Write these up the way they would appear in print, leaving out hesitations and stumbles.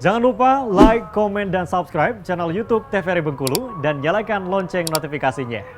Jangan lupa like, komen, dan subscribe channel YouTube TVRI Bengkulu dan nyalakan lonceng notifikasinya.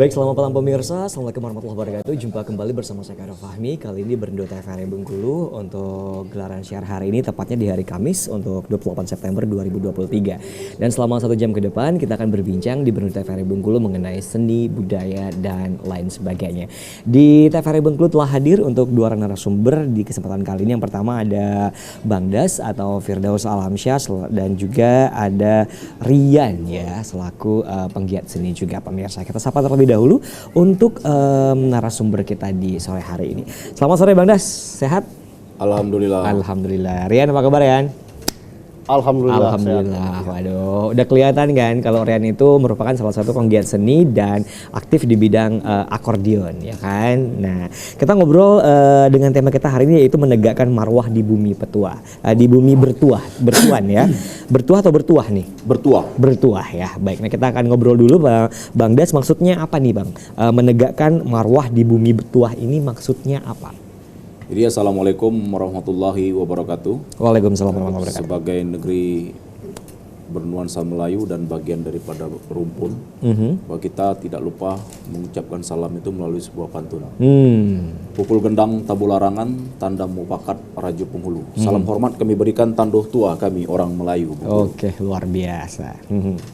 Baik, selamat malam pemirsa, Assalamualaikum warahmatullahi wabarakatuh. Jumpa kembali bersama saya Khairul Fahmi. Kali ini berndu TVRI Bengkulu untuk gelaran siar hari ini, tepatnya di hari Kamis untuk 28 September 2023. Dan selama 1 jam ke depan kita akan berbincang di berndu TVRI Bengkulu mengenai seni, budaya, dan lain sebagainya. Di TVRI Bengkulu telah hadir untuk 2 orang narasumber di kesempatan kali ini. Yang pertama ada Bang Das atau Firdaus Alamsyah, dan juga ada Rian ya selaku penggiat seni juga pemirsa. Kita sapa terlebih dahulu untuk narasumber kita di sore hari ini. Selamat sore Bang Das, sehat? Alhamdulillah. Alhamdulillah. Rian apa kabar Rian? Alhamdulillah. Alhamdulillah. Waduh, udah kelihatan kan kalau Rian itu merupakan salah satu penggiat seni dan aktif di bidang akordeon ya kan. Nah, kita ngobrol dengan tema kita hari ini yaitu menegakkan marwah di bumi petuah, di bumi bertuan ya. Bertuah atau bertuah nih? Bertuah ya. Baik, nah kita akan ngobrol dulu Bang Das, maksudnya apa nih Bang? Menegakkan marwah di bumi bertuah ini maksudnya apa? Jadi assalamualaikum warahmatullahi wabarakatuh. Waalaikumsalam warahmatullahi wabarakatuh. Sebagai negeri bernuansa Melayu dan bagian daripada rumpun, bahwa kita tidak lupa mengucapkan salam itu melalui sebuah pantun. Pukul gendang tabu larangan, tanda mufakat raju penghulu. Salam hormat kami berikan tanduh tua kami orang Melayu. Oke, luar biasa.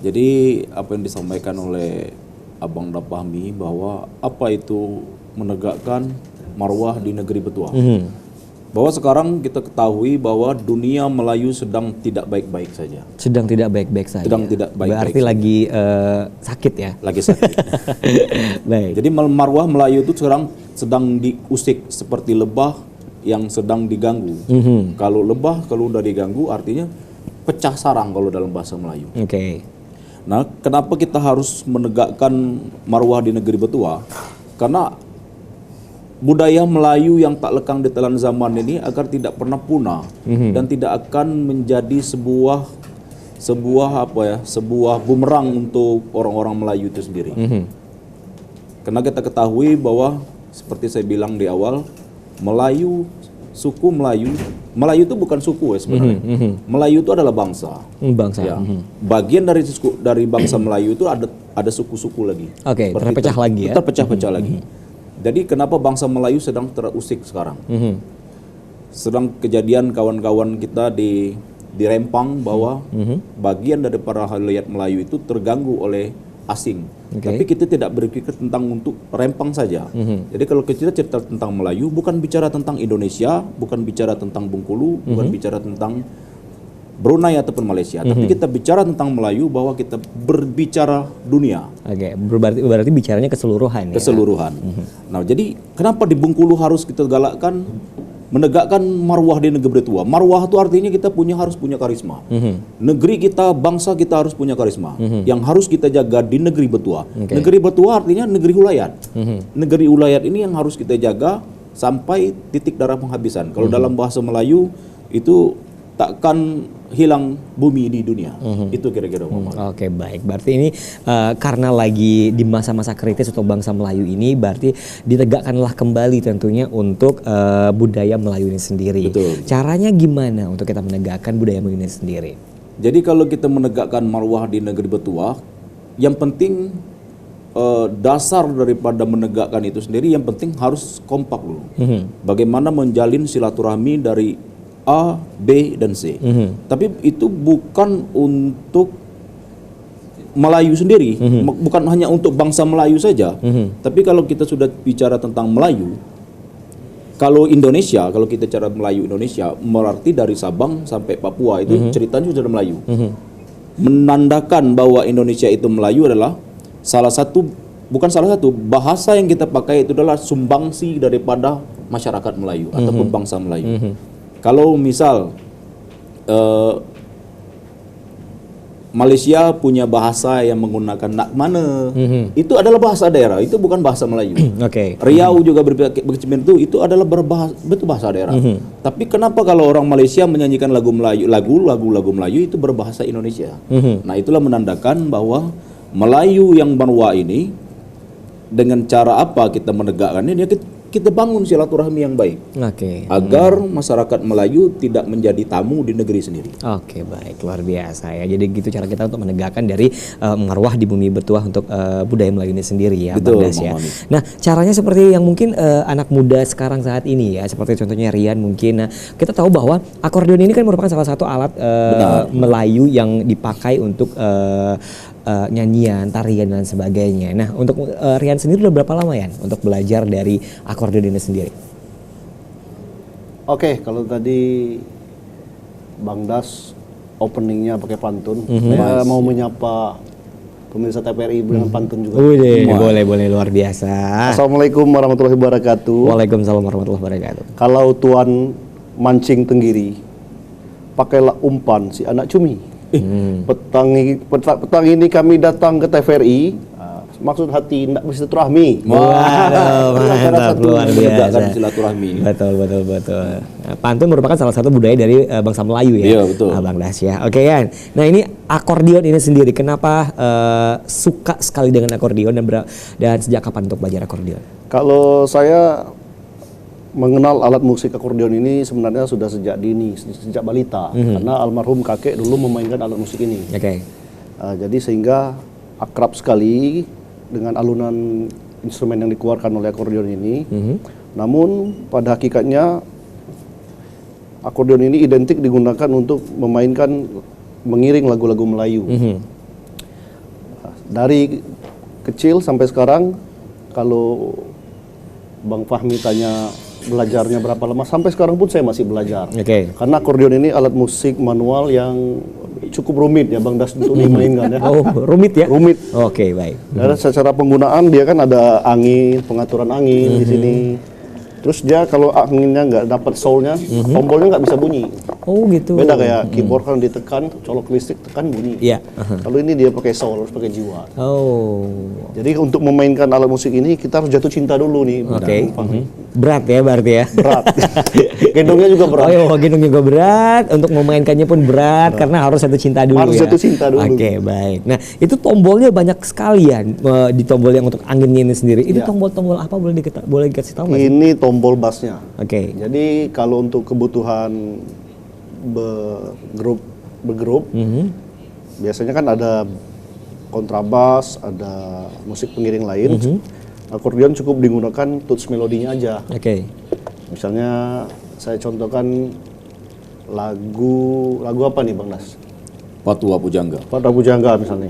Jadi apa yang disampaikan oleh Abang Dapahmi bahwa apa itu menegakkan marwah di negeri Betuah. Bahwa sekarang kita ketahui bahwa dunia Melayu sedang tidak baik-baik saja. Sedang tidak baik-baik saja. Sedang tidak baik-baik. Berarti saja. lagi sakit ya? Lagi sakit. Baik. Jadi marwah Melayu itu sekarang sedang diusik seperti lebah yang sedang diganggu. Kalau lebah kalau udah diganggu artinya pecah sarang kalau dalam bahasa Melayu. Oke. Nah, kenapa kita harus menegakkan marwah di negeri Betuah? Karena budaya Melayu yang tak lekang di telan zaman ini agar tidak pernah punah dan tidak akan menjadi sebuah bumerang untuk orang-orang Melayu itu sendiri. Karena kita ketahui bahwa seperti saya bilang di awal, suku Melayu itu bukan suku ya sebenarnya. Melayu itu adalah bangsa. Bangsa. Ya. Bagian dari bangsa Melayu itu ada suku-suku lagi. Oke, terpecah lagi ya. Terpecah-pecah lagi. Jadi kenapa bangsa Melayu sedang terusik sekarang? Sedang kejadian kawan-kawan kita di Rempang bahwa bagian daripada halayat Melayu itu terganggu oleh asing. Tapi kita tidak berpikir tentang untuk Rempang saja. Jadi kalau kita cerita tentang Melayu, bukan bicara tentang Indonesia, bukan bicara tentang Bengkulu, bukan bicara tentang Brunei ataupun Malaysia, tapi kita bicara tentang Melayu bahwa kita berbicara dunia. Oke, berarti bicaranya keseluruhan ya. Keseluruhan. Nah, jadi kenapa di Bengkulu harus kita galakkan menegakkan marwah di negeri Betuah? Marwah itu artinya kita harus punya karisma. Negeri kita, bangsa kita harus punya karisma yang harus kita jaga di negeri Betuah. Negeri Betuah artinya negeri ulayat. Negeri ulayat ini yang harus kita jaga sampai titik darah penghabisan. Kalau dalam bahasa Melayu itu takkan hilang bumi di dunia. Itu kira-kira Oke, baik. Berarti ini karena lagi di masa-masa kritis untuk bangsa Melayu ini, berarti ditegakkanlah kembali tentunya untuk budaya Melayu ini sendiri. Betul. Caranya gimana untuk kita menegakkan budaya Melayu ini sendiri? Jadi kalau kita menegakkan marwah di negeri Betuah, yang penting dasar daripada menegakkan itu sendiri, yang penting harus kompak dulu. Bagaimana menjalin silaturahmi dari A, B, dan C. Tapi itu bukan untuk Melayu sendiri, bukan hanya untuk bangsa Melayu saja. Tapi kalau kita sudah bicara tentang Melayu, kalau kita cara Melayu Indonesia, berarti dari Sabang sampai Papua itu ceritanya sudah Melayu. Menandakan bahwa Indonesia itu Melayu adalah bahasa yang kita pakai itu adalah sumbangsi daripada masyarakat Melayu ataupun bangsa Melayu. Kalau misal Malaysia punya bahasa yang menggunakan nak mana. Itu adalah bahasa daerah, itu bukan bahasa Melayu. Oke. Riau juga berkecimpung itu adalah betul bahasa daerah. Tapi kenapa kalau orang Malaysia menyanyikan lagu Melayu, lagu Melayu itu berbahasa Indonesia? Nah, itulah menandakan bahwa Melayu yang Marwah ini dengan cara apa kita menegakkannya? Kita bangun silaturahmi yang baik. Oke. Agar masyarakat Melayu tidak menjadi tamu di negeri sendiri. Oke, baik, luar biasa ya. Jadi gitu cara kita untuk menegakkan dari marwah di bumi bertuah untuk budaya Melayu ini sendiri ya, Betul, Bang Das ya. Bang Mami. Nah, caranya seperti yang mungkin anak muda sekarang saat ini ya, seperti contohnya Rian mungkin. Nah, kita tahu bahwa akordeon ini kan merupakan salah satu alat Melayu yang dipakai untuk nyanyian, tarian dan sebagainya. Nah, untuk Rian sendiri udah berapa lama ya untuk belajar dari akordeon ini sendiri? Oke, kalau tadi Bang Das openingnya pakai pantun, saya mau menyapa pemirsa TVRI dengan pantun juga. Boleh luar biasa. Assalamualaikum warahmatullahi wabarakatuh. Waalaikumsalam warahmatullahi wabarakatuh. Kalau tuan mancing tenggiri, pakailah umpan si anak cumi. Petang ini kami datang ke TVRI, maksud hati nak bersilaturahmi. Waduh, mantap, luar biasa. Silaturahmi. Betul. Nah, pantun merupakan salah satu budaya dari bangsa Melayu ya. Iya, betul. Bang Das ya. Oke Yan. Nah, ini akordeon ini sendiri kenapa suka sekali dengan akordeon dan sejak kapan untuk belajar akordeon? Kalau saya mengenal alat musik akordeon ini sebenarnya sudah sejak dini, sejak balita, karena almarhum kakek dulu memainkan alat musik ini. Oke. Jadi sehingga akrab sekali dengan alunan instrumen yang dikeluarkan oleh akordeon ini. Namun pada hakikatnya akordeon ini identik digunakan untuk mengiring lagu-lagu Melayu. Dari kecil sampai sekarang, kalau Bang Fahmi tanya belajarnya berapa lama, sampai sekarang pun saya masih belajar. Karena akordeon ini alat musik manual yang cukup rumit ya Bang Das untuk dimainkan ya. Oh, rumit ya? Rumit. Oke, baik. Dan secara penggunaan dia kan ada angin, pengaturan angin di sini. Terus dia kalau anginnya nggak dapat soulnya, tombolnya nggak bisa bunyi. Oh gitu. Beda kayak keyboard kan ditekan, colok listrik tekan bunyi. Iya. Kalau ini dia pakai soul, harus pakai jiwa. Oh. Jadi untuk memainkan alat musik ini kita harus jatuh cinta dulu nih. Oke. Berat ya berarti ya. Berat. Gendongnya juga berat. Oh, gendong juga berat. Untuk memainkannya pun berat karena harus jatuh cinta dulu. Harus ya? jatuh cinta dulu. Oke, baik. Nah, itu tombolnya banyak sekali ya di tombol yang untuk anginnya ini sendiri. Itu tombol-tombol apa boleh dikasih tahu nggak sih? Ini tombol bassnya. Oke. Jadi kalau untuk kebutuhan bergrup, biasanya kan ada kontrabas, ada musik pengiring lain. Akordeon cukup digunakan tuts melodinya aja. Oke. Misalnya saya contohkan lagu apa nih Bang Das? Patua Pujangga. Patua Pujangga misalnya.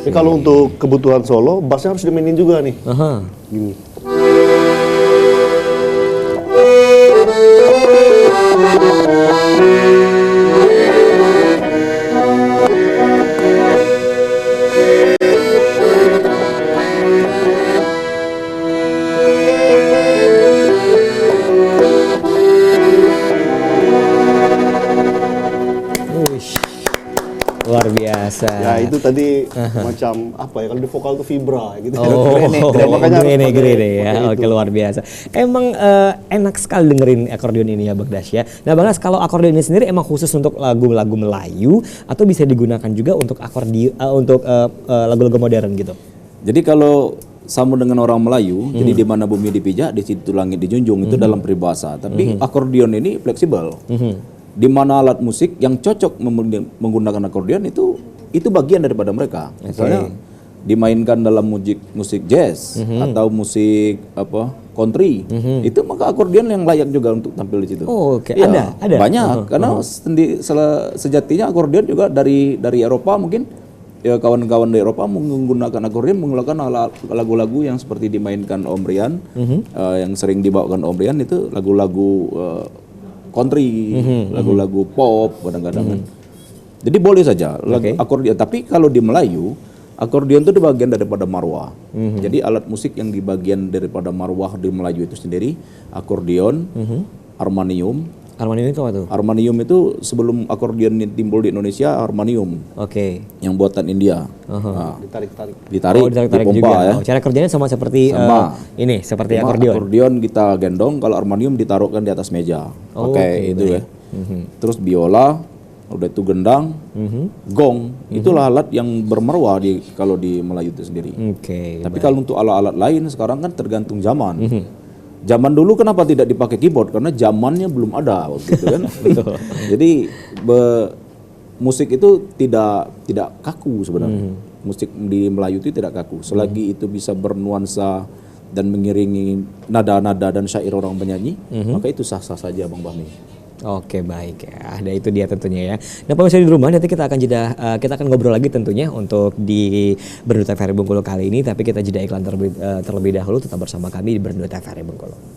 Tapi kalau untuk kebutuhan solo, bassnya harus dimainin juga nih. Gini. Luar biasa. Ya itu tadi macam apa ya, kalau di vokal tuh vibra gitu. Oh, makanya grene ya. Oke, luar biasa. Emang enak sekali dengerin akordeon ini ya Bang Das ya. Nah Bang Das, kalau akordeon ini sendiri emang khusus untuk lagu-lagu Melayu atau bisa digunakan juga untuk lagu-lagu modern gitu? Jadi kalau sama dengan orang Melayu, jadi di mana bumi dipijak, di situ langit dijunjung, itu dalam peribahasa. Tapi akordeon ini fleksibel. Di mana alat musik yang cocok menggunakan akordeon itu bagian daripada mereka. Misalnya dimainkan dalam musik jazz atau musik country, itu maka akordeon yang layak juga untuk tampil di situ. Oh, oke. Ya, Ada. Banyak karena sejatinya akordeon juga dari Eropa mungkin. Ya, kawan-kawan di Eropa menggunakan akordeon, menggunakan lagu-lagu yang seperti dimainkan Om Rian, yang sering dibawakan Om Rian itu lagu-lagu country, lagu-lagu pop kadang-kadang. Jadi boleh saja lagu Oke. akordeon. Tapi kalau di Melayu, akordeon itu bagian daripada marwah. Jadi alat musik yang di bagian daripada marwah di Melayu itu sendiri, akordeon, armanium. Armanium itu apa tuh? Armanium itu sebelum akordeon timbul di Indonesia, armanium Oke. yang buatan India. Nah, Ditarik-tarik. ditarik, Oh, ditarik-tarik dipompa juga. ya. Oh, cara kerjanya sama seperti Sama. ini, seperti Cuma akordeon. akordeon kita gendong, kalau armanium ditaruhkan di atas meja. Oh, Pakai oke, itu baik. ya. Terus biola, udah itu gendang, gong, itulah alat yang bermarwah kalau di Melayu itu sendiri. Oke. Tapi kalau untuk alat-alat lain sekarang kan tergantung zaman. Zaman dulu kenapa tidak dipakai keyboard? Karena zamannya belum ada waktu itu kan. Jadi musik itu tidak kaku sebenarnya. Musik di Melayu itu tidak kaku. Selagi itu bisa bernuansa dan mengiringi nada-nada dan syair orang penyanyi, maka itu sah-sah saja Bang Bahmi. Oke, baik ya. Nah, itu dia tentunya ya. Nah, pemirsa di rumah nanti kita akan ngobrol lagi tentunya untuk di Berndu TVRI Bengkulu kali ini, tapi kita jeda iklan terlebih dahulu. Tetap bersama kami di Berndu TVRI Bengkulu.